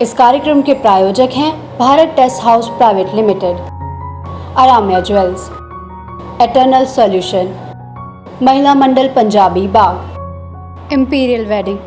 इस कार्यक्रम के प्रायोजक हैं Bharat taste house private limited, Aaramya jewels, eternal solution, महिला मंडल पंजाबी बाग, इंपीरियल वेडिंग।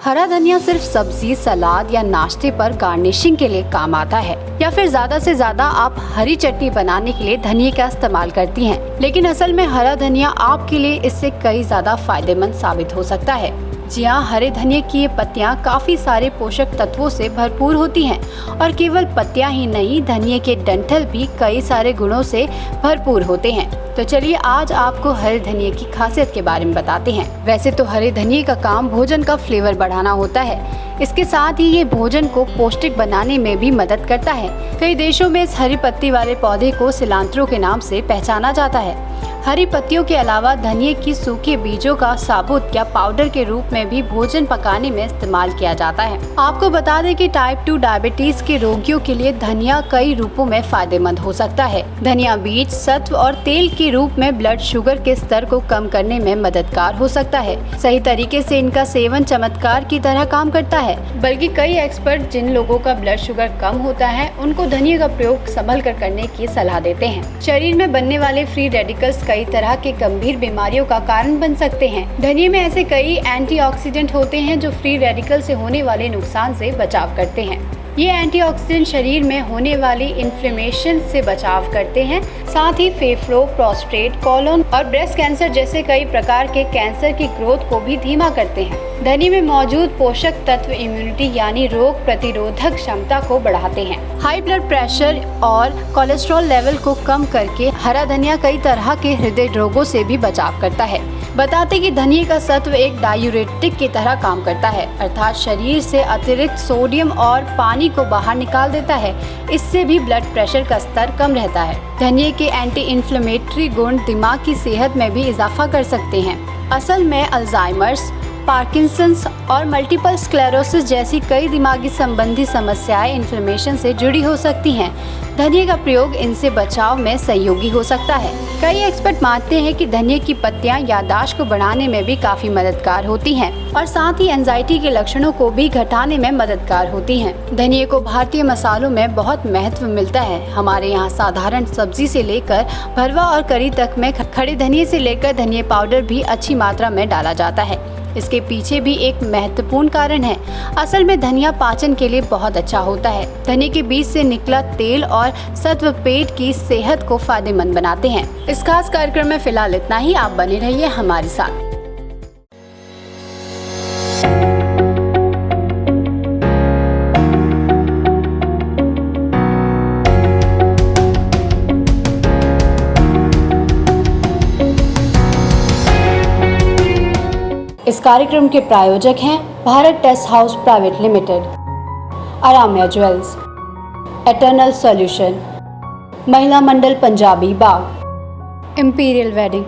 हरा धनिया सिर्फ सब्जी, सलाद या नाश्ते पर गार्निशिंग के लिए काम आता है, या फिर ज्यादा से ज्यादा आप हरी चटनी बनाने के लिए धनिया का इस्तेमाल करती हैं। लेकिन असल में हरा धनिया आपके लिए इससे कई ज्यादा फायदेमंद साबित हो सकता है। जी हाँ, हरे धनिया की ये पत्तियाँ काफी सारे पोषक तत्वों से भरपूर होती हैं और केवल पत्तियाँ ही नहीं, धनिया के डंठल भी कई सारे गुणों से भरपूर होते हैं। तो चलिए आज आपको हरे धनिया की खासियत के बारे में बताते हैं। वैसे तो हरे धनिया का काम भोजन का फ्लेवर बढ़ाना होता है, इसके साथ ही ये भोजन को पौष्टिक बनाने में भी मदद करता है। कई देशों में इस हरी पत्ती वाले पौधे को सिलांत्रो के नाम से पहचाना जाता है। हरी पत्तियों के अलावा धनिया की सूखे बीजों का साबुत या पाउडर के रूप में भी भोजन पकाने में इस्तेमाल किया जाता है। आपको बता दें कि टाइप 2 डायबिटीज के रोगियों के लिए धनिया कई रूपों में फायदेमंद हो सकता है। धनिया बीज सत्व और तेल के रूप में ब्लड शुगर के स्तर को कम करने में मददगार हो सकता है। सही तरीके से इनका सेवन चमत्कार की तरह काम करता है। बल्कि कई एक्सपर्ट जिन लोगों का ब्लड शुगर कम होता है उनको धनिया का प्रयोग संभल कर करने की सलाह देते हैं। शरीर में बनने वाले फ्री रेडिकल्स कई तरह के गंभीर बीमारियों का कारण बन सकते हैं। धनिया में ऐसे कई एंटीऑक्सीडेंट होते हैं जो फ्री रेडिकल से होने वाले नुकसान से बचाव करते हैं। ये एंटीऑक्सीडेंट शरीर में होने वाली इन्फ्लेमेशन से बचाव करते हैं, साथ ही फेफड़ों, प्रोस्टेट, कोलन और ब्रेस्ट कैंसर जैसे कई प्रकार के कैंसर की ग्रोथ को भी धीमा करते हैं। धनिया में मौजूद पोषक तत्व इम्यूनिटी यानी रोग प्रतिरोधक क्षमता को बढ़ाते हैं। हाई ब्लड प्रेशर और कोलेस्ट्रॉल लेवल को कम करके हरा धनिया कई तरह के हृदय रोगों से भी बचाव करता है। बताते कि धनिया का सत्व एक डायूरेटिक की तरह काम करता है, अर्थात शरीर से अतिरिक्त सोडियम और पानी को बाहर निकाल देता है। इससे भी ब्लड प्रेशर का स्तर कम रहता है। धनिया के एंटी इन्फ्लेमेटरी गुण दिमाग की सेहत में भी इजाफा कर सकते हैं। असल में अल्जाइमर्स, पार्किंसंस और मल्टीपल स्क्लेरोसिस जैसी कई दिमागी संबंधी समस्याएं इन्फ्लेमेशन से जुड़ी हो सकती हैं। धनिया का प्रयोग इनसे बचाव में सहयोगी हो सकता है। कई एक्सपर्ट मानते हैं कि धनिया की पत्तियां याददाश्त को बढ़ाने में भी काफी मददगार होती हैं और साथ ही एंजाइटी के लक्षणों को भी घटाने में मददगार होती हैं। धनिया को भारतीय मसालों में बहुत महत्व मिलता है। हमारे यहाँ साधारण सब्जी से लेकर भरवा और करी तक में खड़े धनिया से लेकर धनिया पाउडर भी अच्छी मात्रा में डाला जाता है। इसके पीछे भी एक महत्वपूर्ण कारण है। असल में धनिया पाचन के लिए बहुत अच्छा होता है। धनिया के बीज से निकला तेल और सत्व पेट की सेहत को फायदेमंद बनाते हैं। इस खास कार्यक्रम में फिलहाल इतना ही। आप बने रहिए हमारे साथ। इस कार्यक्रम के प्रायोजक हैं Bharat taste house private limited, Aaramya jewels, eternal solution, महिला मंडल पंजाबी बाग, इंपीरियल वेडिंग।